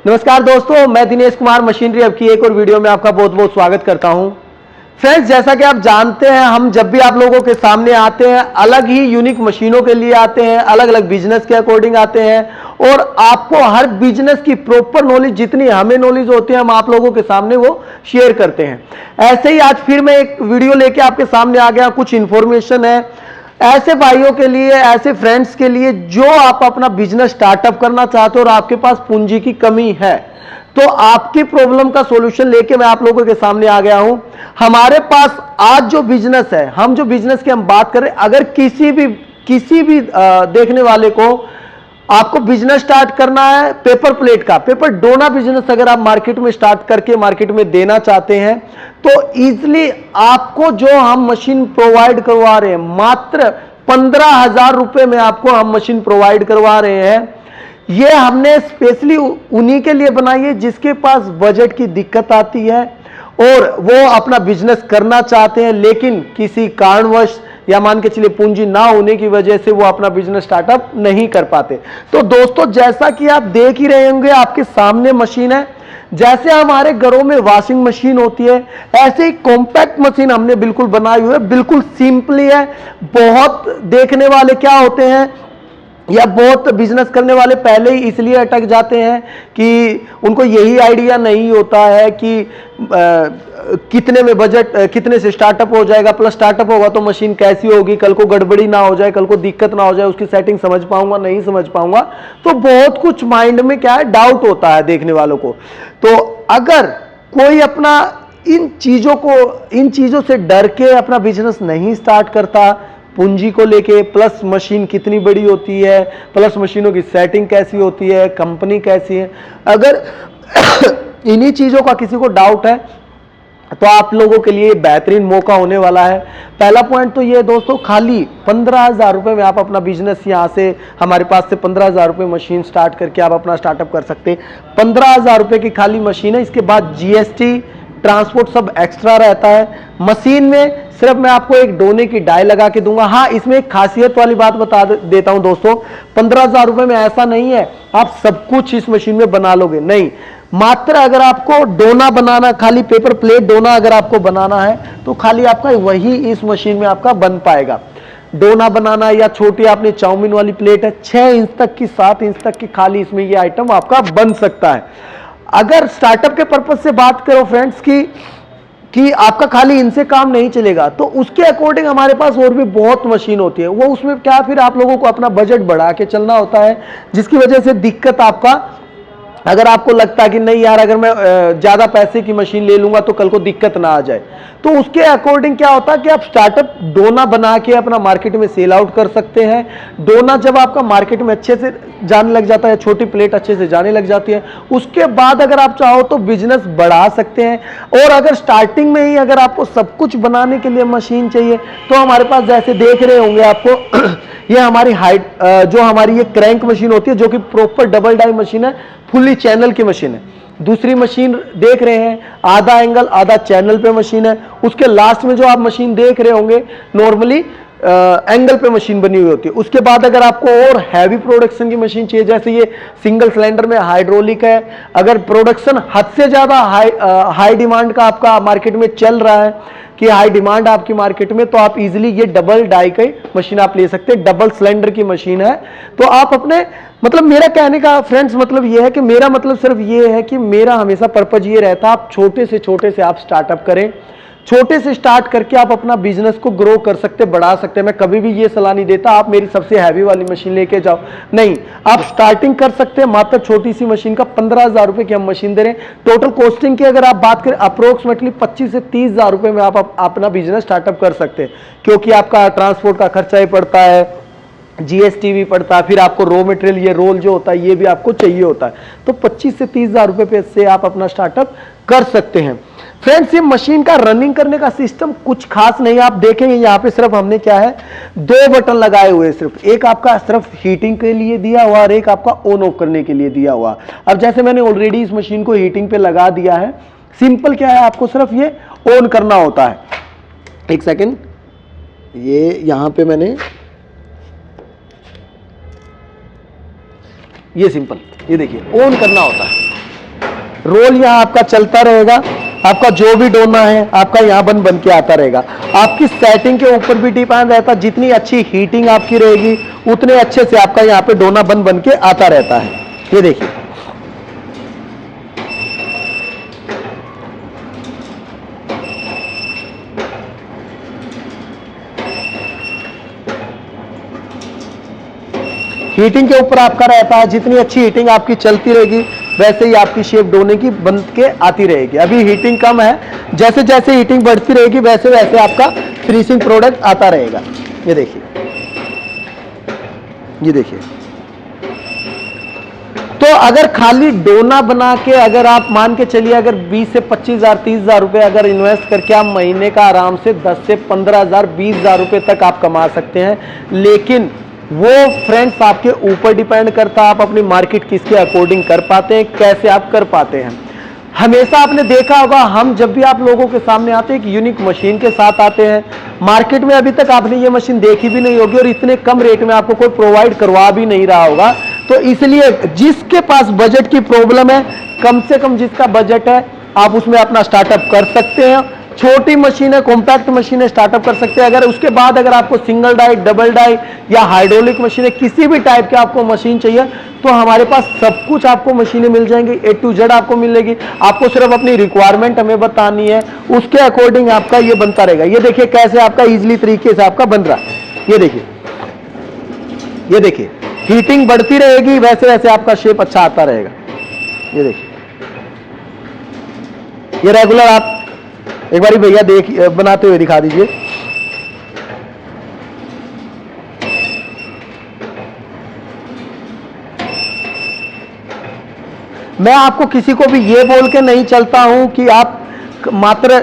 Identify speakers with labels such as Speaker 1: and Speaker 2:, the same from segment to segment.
Speaker 1: नमस्कार दोस्तों, मैं दिनेश कुमार मशीनरी अब की एक और वीडियो में आपका बहुत बहुत स्वागत करता हूं। फ्रेंड्स, जैसा कि आप जानते हैं, हम जब भी आप लोगों के सामने आते हैं अलग ही यूनिक मशीनों के लिए आते हैं, अलग अलग बिजनेस के अकॉर्डिंग आते हैं और आपको हर बिजनेस की प्रॉपर नॉलेज, जितनी हमें नॉलेज होती है हम आप लोगों के सामने वो शेयर करते हैं। ऐसे ही आज फिर मैं एक वीडियो लेके आपके सामने आ गया। कुछ इंफॉर्मेशन है ऐसे भाइयों के लिए, ऐसे फ्रेंड्स के लिए जो आप अपना बिजनेस स्टार्टअप करना चाहते हो और आपके पास पूंजी की कमी है, तो आपकी प्रॉब्लम का सॉल्यूशन लेके मैं आप लोगों के सामने आ गया हूं। हमारे पास आज जो बिजनेस है, हम जो बिजनेस की हम बात करें, अगर किसी भी देखने वाले को आपको बिजनेस स्टार्ट करना है पेपर प्लेट का, पेपर डोना बिजनेस अगर आप मार्केट में स्टार्ट करके मार्केट में देना चाहते हैं, तो इजीली आपको जो हम मशीन प्रोवाइड करवा रहे हैं, मात्र 15,000 रुपए में आपको हम मशीन प्रोवाइड करवा रहे हैं। ये हमने स्पेशली उन्हीं के लिए बनाई है जिसके पास बजट की दिक्कत आती है और वो अपना बिजनेस करना चाहते हैं, लेकिन किसी कारणवश या मान के चलिए पूंजी ना होने की वजह से वो अपना बिजनेस स्टार्टअप नहीं कर पाते। तो दोस्तों, जैसा कि आप देख ही रहे होंगे, आपके सामने मशीन है। जैसे हमारे घरों में वॉशिंग मशीन होती है, ऐसे ही कॉम्पैक्ट मशीन हमने बिल्कुल बनाई हुई है। बिल्कुल सिंपली है। बहुत देखने वाले क्या होते हैं या बहुत बिजनेस करने वाले पहले ही इसलिए अटक जाते हैं कि उनको यही आइडिया नहीं होता है कि कितने में बजट, कितने से स्टार्टअप हो जाएगा, प्लस स्टार्टअप होगा तो मशीन कैसी होगी, कल को गड़बड़ी ना हो जाए, कल को दिक्कत ना हो जाए, उसकी सेटिंग समझ पाऊंगा नहीं समझ पाऊंगा। तो बहुत कुछ माइंड में क्या है, डाउट होता है देखने वालों को। तो अगर कोई अपना इन चीजों से डर के अपना बिजनेस नहीं स्टार्ट करता, पूंजी को लेके, प्लस मशीन कितनी बड़ी होती है, प्लस मशीनों की सेटिंग कैसी होती है, कंपनी कैसी है, अगर इन्हीं चीजों का किसी को डाउट है तो आप लोगों के लिए बेहतरीन मौका होने वाला है। पहला पॉइंट तो ये दोस्तों, खाली 15,000 रुपए में आप अपना बिजनेस यहां से, हमारे पास से 15,000 रुपए मशीन स्टार्ट करके आप अपना स्टार्टअप कर सकते हैं। 15,000 रुपए की खाली मशीन है। इसके बाद जीएसटी, ट्रांसपोर्ट सब एक्स्ट्रा रहता है। मशीन में सिर्फ मैं आपको एक डोने की डाई लगा के दूंगा। हाँ, इसमें एक खासियत वाली बात बता देता हूं दोस्तों, 15,000 रुपए में ऐसा नहीं है आप सब कुछ इस मशीन में बना लोगे, नहीं। मात्र अगर आपको डोना बनाना, खाली पेपर प्लेट डोना अगर आपको बनाना है तो खाली आपका वही इस मशीन में आपका बन पाएगा। डोना बनाना या छोटी आपने चाउमीन वाली प्लेट है, 6 इंच तक की, 7 इंच तक की, खाली इसमें ये आइटम आपका बन सकता है। अगर स्टार्टअप के पर्पज से बात करो फ्रेंड्स कि आपका खाली इनसे काम नहीं चलेगा, तो उसके अकॉर्डिंग हमारे पास और भी बहुत मशीन होती है। वो उसमें क्या, फिर आप लोगों को अपना बजट बढ़ा के चलना होता है, जिसकी वजह से दिक्कत आपका, अगर आपको लगता है कि नहीं यार, अगर मैं ज्यादा पैसे की मशीन ले लूंगा तो कल को दिक्कत ना आ जाए, तो उसके अकॉर्डिंग क्या होता है कि आप स्टार्टअप डोना बना के अपना मार्केट में सेल आउट कर सकते हैं। डोना जब आपका मार्केट में अच्छे से जाने लग जाता है, छोटी प्लेट अच्छे से जाने लग जाती है, उसके बाद अगर आप चाहो तो बिजनेस बढ़ा सकते हैं। और अगर स्टार्टिंग में ही अगर आपको सब कुछ बनाने के लिए मशीन चाहिए, तो हमारे पास जैसे देख रहे होंगे आपको ये हमारी हाइट, जो हमारी ये क्रैंक मशीन होती है, जो कि प्रॉपर डबल डाई मशीन है, फुल्ली चैनल की मशीन है। दूसरी मशीन देख रहे हैं, आधा एंगल आधा चैनल पे मशीन है। उसके लास्ट में जो आप मशीन देख रहे होंगे, नॉर्मली एंगल पे मशीन बनी हुई होती है। उसके बाद अगर आपको और हैवी प्रोडक्शन की मशीन चाहिए, जैसे ये सिंगल सिलेंडर में हाइड्रोलिक है, अगर प्रोडक्शन हद से ज्यादा हाई डिमांड का आपका मार्केट में चल रहा है, कि हाई डिमांड आपकी मार्केट में, तो आप इजीली ये डबल डाई की मशीन आप ले सकते हैं। डबल सिलेंडर की मशीन है। तो आप अपने, मतलब मेरा कहने का फ्रेंड्स मतलब ये है कि मेरा मतलब सिर्फ ये है कि मेरा हमेशा पर्पज ये रहता है, आप छोटे से आप स्टार्टअप करें। छोटे से स्टार्ट करके आप अपना बिजनेस को ग्रो कर सकते, बढ़ा सकते हैं। मैं कभी भी ये सलाह नहीं देता आप मेरी सबसे हैवी वाली मशीन लेके जाओ, नहीं। आप स्टार्टिंग कर सकते हैं मात्र छोटी सी मशीन का। 15,000 रुपए की हम मशीन दे रहे हैं। टोटल कॉस्टिंग की अगर आप बात करें, अप्रोक्सीमेटली 25 से 30,000 रुपए में आप अपना बिजनेस स्टार्टअप कर सकते हैं, क्योंकि आपका ट्रांसपोर्ट का खर्चा ही पड़ता है, जीएसटी भी पड़ता है, फिर आपको रॉ मटेरियल, ये रोल जो होता है ये भी आपको चाहिए होता है। तो 25 से 30,000 रुपए से आप अपना स्टार्टअप कर सकते हैं। फ्रेंड्स, ये मशीन का रनिंग करने का सिस्टम कुछ खास नहीं। आप देखेंगे यहाँ पे सिर्फ हमने क्या है, 2 बटन लगाए हुए, सिर्फ एक आपका सिर्फ हीटिंग के लिए दिया हुआ और एक आपका ऑन ऑफ करने के लिए दिया हुआ। अब जैसे मैंने ऑलरेडी इस मशीन को हीटिंग पे लगा दिया है। सिंपल क्या है, आपको सिर्फ ये ऑन करना होता है। एक सेकेंड, ये यहां पे मैंने ये सिंपल, ये देखिए ऑन करना होता है। रोल यहाँ आपका चलता रहेगा, आपका जो भी डोना है आपका यहाँ बन बन के आता रहेगा। आपकी सेटिंग के ऊपर भी डिपेंड रहता है, जितनी अच्छी हीटिंग आपकी रहेगी उतने अच्छे से आपका यहाँ पे डोना बन बन के आता रहता है। ये देखिए, हीटिंग के ऊपर आपका रहता है, जितनी अच्छी हीटिंग आपकी चलती रहेगी वैसे ही आपकी शेप डोने की बन के आती रहेगी। अभी हीटिंग कम है, जैसे जैसे हीटिंग बढ़ती रहेगी वैसे वैसे आपका फिनिशिंग प्रोडक्ट आता रहेगा। ये देखिए, ये देखिए। तो अगर खाली डोना बना के अगर आप मान के चलिए अगर 20 से 25,000 30,000 रुपए अगर इन्वेस्ट करके आप महीने का आराम से 10 से 15,000 20,000 रुपए तक आप कमा सकते हैं। लेकिन वो फ्रेंड्स आपके ऊपर डिपेंड करता है, आप अपनी मार्केट किसके अकॉर्डिंग कर पाते हैं, कैसे आप कर पाते हैं। हमेशा आपने देखा होगा, हम जब भी आप लोगों के सामने आते हैं एक यूनिक मशीन के साथ आते हैं। मार्केट में अभी तक आपने ये मशीन देखी भी नहीं होगी और इतने कम रेट में आपको कोई प्रोवाइड करवा भी नहीं रहा होगा। तो इसलिए जिसके पास बजट की प्रॉब्लम है, कम से कम जिसका बजट है, आप उसमें अपना स्टार्टअप कर सकते हैं। छोटी मशीन है, कॉम्पैक्ट मशीन है, स्टार्टअप कर सकते हैं। अगर उसके बाद अगर आपको सिंगल डाई, डबल डाई या हाइड्रोलिक मशीन है, किसी भी टाइप के आपको मशीन चाहिए तो हमारे पास सब कुछ आपको मशीनें मिल जाएंगी, A to Z आपको मिलेगी। आपको सिर्फ अपनी रिक्वायरमेंट हमें बतानी है, उसके अकॉर्डिंग आपका ये बनता रहेगा। ये देखिए कैसे आपका इजीली तरीके से आपका बन रहा है। ये देखिए, ये देखिए, हीटिंग बढ़ती रहेगी वैसे वैसे आपका शेप अच्छा आता रहेगा। ये देखिए, ये रेगुलर आप एक बार भैया देख बनाते हुए दिखा दीजिए। मैं आपको किसी को भी ये बोल के नहीं चलता हूं कि आप मात्र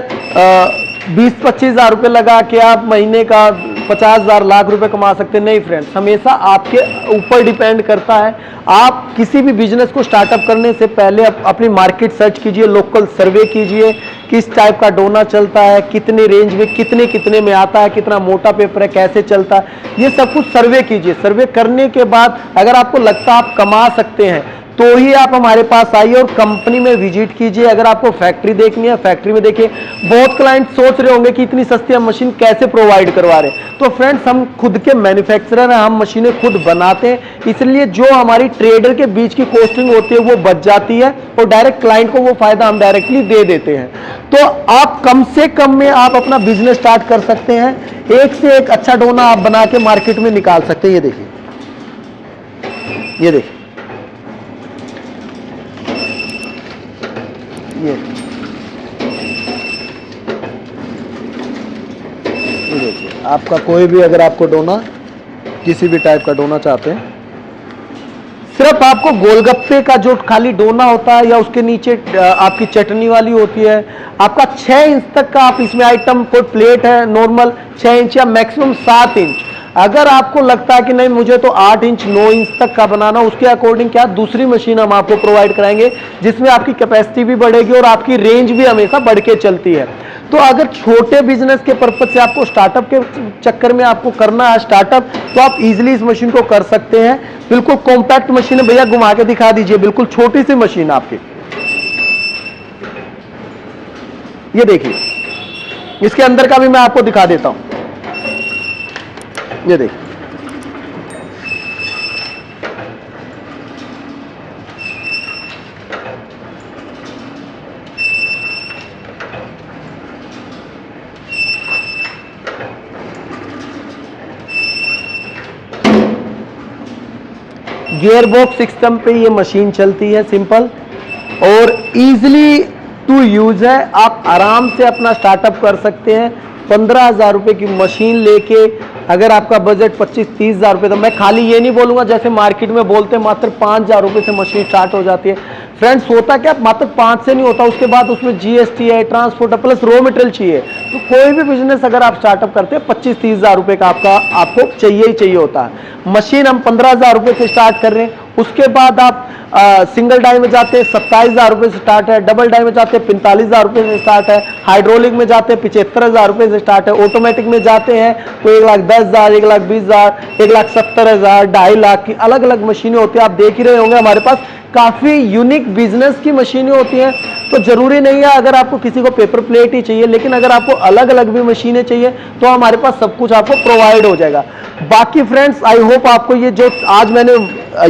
Speaker 1: 20-25 हजार रुपए लगा के आप महीने का 50,000 लाख रुपए कमा सकते हैं। नहीं फ्रेंड्स, हमेशा आपके ऊपर डिपेंड करता है। आप किसी भी बिजनेस को स्टार्टअप करने से पहले अपनी मार्केट सर्च कीजिए, लोकल सर्वे कीजिए, किस टाइप का डोना चलता है, कितने रेंज में, कितने कितने में आता है, कितना मोटा पेपर है, कैसे चलता है, ये सब कुछ सर्वे कीजिए। सर्वे करने के बाद अगर आपको लगता है आप कमा सकते हैं तो ही आप हमारे पास आइए और कंपनी में विजिट कीजिए। अगर आपको फैक्ट्री देखनी है, फैक्ट्री में देखिए। बहुत क्लाइंट सोच रहे होंगे कि इतनी सस्ती हम मशीन कैसे प्रोवाइड करवा रहे हैं। तो फ्रेंड्स, हम खुद के मैन्युफैक्चरर हैं, हम मशीनें खुद बनाते हैं, इसलिए जो हमारी ट्रेडर के बीच की कॉस्टिंग होती है वो बच जाती है और डायरेक्ट क्लाइंट को वो फायदा हम डायरेक्टली दे देते हैं। तो आप कम से कम में आप अपना बिजनेस स्टार्ट कर सकते हैं, एक से एक अच्छा डोना आप बना के मार्केट में निकाल सकते हैं। ये देखिए, ये देखिए, ये देखिए, आपका कोई भी अगर आपको डोना, किसी भी टाइप का डोना चाहते हैं, सिर्फ आपको गोलगप्पे का जो खाली डोना होता है या उसके नीचे आपकी चटनी वाली होती है, आपका 6 इंच तक का आप इसमें आइटम, कोई प्लेट है नॉर्मल 6 इंच या मैक्सिमम 7 इंच। अगर आपको लगता है कि नहीं मुझे तो 8 इंच 9 इंच तक का बनाना, उसके अकॉर्डिंग क्या दूसरी मशीन हम आपको प्रोवाइड कराएंगे जिसमें आपकी कैपेसिटी भी बढ़ेगी और आपकी रेंज भी हमेशा बढ़ के चलती है। तो अगर छोटे बिजनेस के पर्पज से आपको स्टार्टअप के चक्कर में आपको करना है स्टार्टअप, तो आप इजीली इस मशीन को कर सकते हैं। बिल्कुल कॉम्पैक्ट मशीन है, भैया घुमा के दिखा दीजिए, बिल्कुल छोटी सी मशीन आपकी। ये देखिए, इसके अंदर का भी मैं आपको दिखा देता हूं। ये देखिए, गियर बॉक्स सिस्टम पे ये मशीन चलती है, सिंपल और इजीली टू यूज है। आप आराम से अपना स्टार्टअप कर सकते हैं। 15,000 रुपए की मशीन लेके अगर आपका बजट 25-30 हजार रुपए, तो मैं खाली ये नहीं बोलूंगा जैसे मार्केट में बोलते हैं मात्र 5,000 रुपए से मशीन स्टार्ट हो जाती है। फ्रेंड्स, होता क्या, मात्र 5 से नहीं होता, उसके बाद उसमें GST है, ट्रांसपोर्ट है, प्लस रॉ मटेरियल चाहिए। तो कोई भी बिजनेस अगर आप स्टार्टअप करते हैं 25-30 हजार रुपए का आपको चाहिए ही चाहिए होता है। मशीन हम 15,000 रुपए से स्टार्ट कर रहे हैं, उसके बाद आप सिंगल डाई में जाते हैं 27,000 रुपए से स्टार्ट है, डबल डाई में जाते हैं 45,000 रुपए से स्टार्ट है, हाइड्रोलिक में जाते हैं 75,000 रुपए से स्टार्ट है, ऑटोमेटिक में जाते हैं तो 1,10,000, 1,20,000, 1,70,000, 2.5 लाख की अलग अलग मशीनें होती है। आप देख ही रहे होंगे हमारे पास काफी यूनिक बिजनेस की मशीनें होती हैं। तो जरूरी नहीं है अगर आपको किसी को पेपर प्लेट ही चाहिए, लेकिन अगर आपको अलग अलग भी मशीनें चाहिए तो हमारे पास सब कुछ आपको प्रोवाइड हो जाएगा। बाकी फ्रेंड्स, आई होप आपको ये जो आज मैंने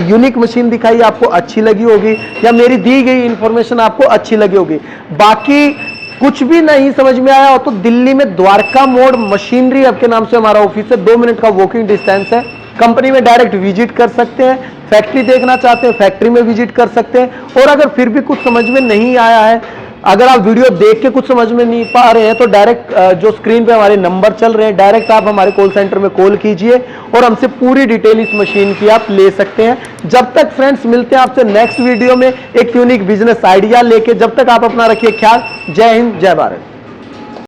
Speaker 1: यूनिक मशीन दिखाई आपको अच्छी लगी होगी, या मेरी दी गई इंफॉर्मेशन आपको अच्छी लगी होगी। बाकी कुछ भी नहीं समझ में आया हो तो दिल्ली में द्वारका मोड़ मशीनरी हब के नाम से हमारा ऑफिस है, 2 मिनट का वॉकिंग डिस्टेंस है। कंपनी में डायरेक्ट विजिट कर सकते हैं, फैक्ट्री देखना चाहते हैं फैक्ट्री में विजिट कर सकते हैं। और अगर फिर भी कुछ समझ में नहीं आया है, अगर आप वीडियो देख के कुछ समझ में नहीं पा रहे हैं, तो डायरेक्ट जो स्क्रीन पे हमारे नंबर चल रहे हैं, डायरेक्ट आप हमारे कॉल सेंटर में कॉल कीजिए और हमसे पूरी डिटेल इस मशीन की आप ले सकते हैं। जब तक फ्रेंड्स मिलते हैं आपसे नेक्स्ट वीडियो में एक यूनिक बिजनेस आइडिया लेके, जब तक आप अपना रखिए ख्याल। जय हिंद, जय भारत।